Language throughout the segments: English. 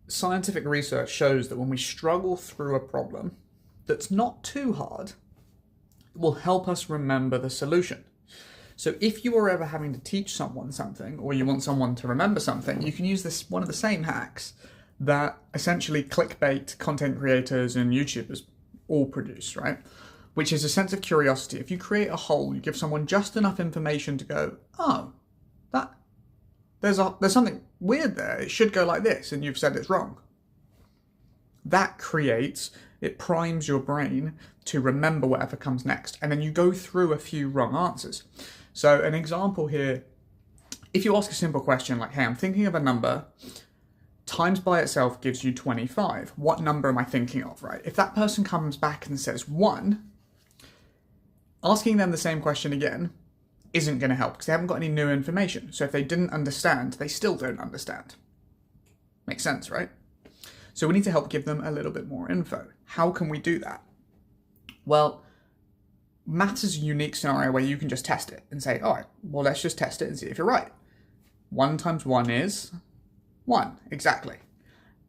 scientific research shows that when we struggle through a problem that's not too hard, it will help us remember the solution. So if you are ever having to teach someone something, or you want someone to remember something, you can use this one of the same hacks that essentially clickbait content creators and YouTubers all produce, right? Which is a sense of curiosity. If you create a hole, you give someone just enough information to go, oh, that there's something weird there. It should go like this, and you've said it's wrong. That it primes your brain to remember whatever comes next, and then you go through a few wrong answers. So an example here, if you ask a simple question like, hey, I'm thinking of a number, times by itself gives you 25. What number am I thinking of, right? If that person comes back and says 1, asking them the same question again isn't going to help because they haven't got any new information. So if they didn't understand, they still don't understand. Makes sense, right? So we need to help give them a little bit more info. How can we do that? Well, maths is a unique scenario where you can just test it and say, all right, well, let's just test it and see if you're right. 1 times 1 is 1, exactly.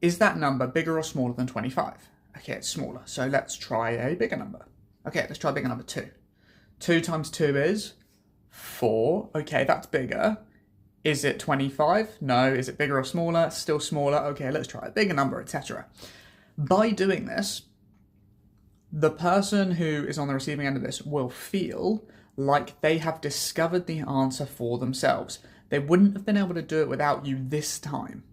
Is that number bigger or smaller than 25? Okay, it's smaller, so let's try a bigger number. Okay, let's try a bigger number 2. 2 times 2 is 4. Okay, that's bigger. Is it 25? No. Is it bigger or smaller? Still smaller. Okay, let's try a bigger number, etc. By doing this, the person who is on the receiving end of this will feel like they have discovered the answer for themselves. They wouldn't have been able to do it without you this time.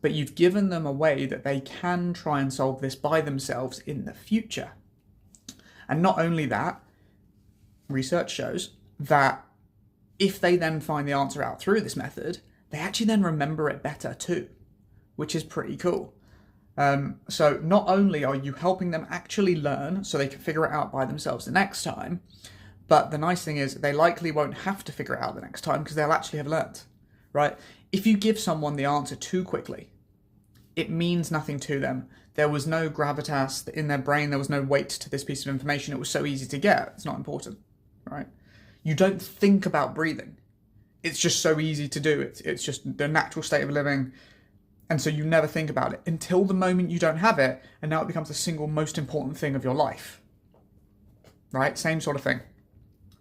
But you've given them a way that they can try and solve this by themselves in the future. And not only that, research shows that if they then find the answer out through this method, they actually then remember it better too, which is pretty cool. So not only are you helping them actually learn so they can figure it out by themselves the next time, but the nice thing is they likely won't have to figure it out the next time because they'll actually have learned, right? If you give someone the answer too quickly, it means nothing to them. There was no gravitas in their brain. There was no weight to this piece of information. It was so easy to get. It's not important, right? You don't think about breathing. It's just so easy to do. It's just the natural state of living. And so you never think about it until the moment you don't have it. And now it becomes the single most important thing of your life, right? Same sort of thing.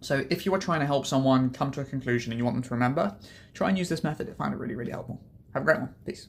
So if you are trying to help someone come to a conclusion and you want them to remember, try and use this method. I find it really, really helpful. Have a great one. Peace.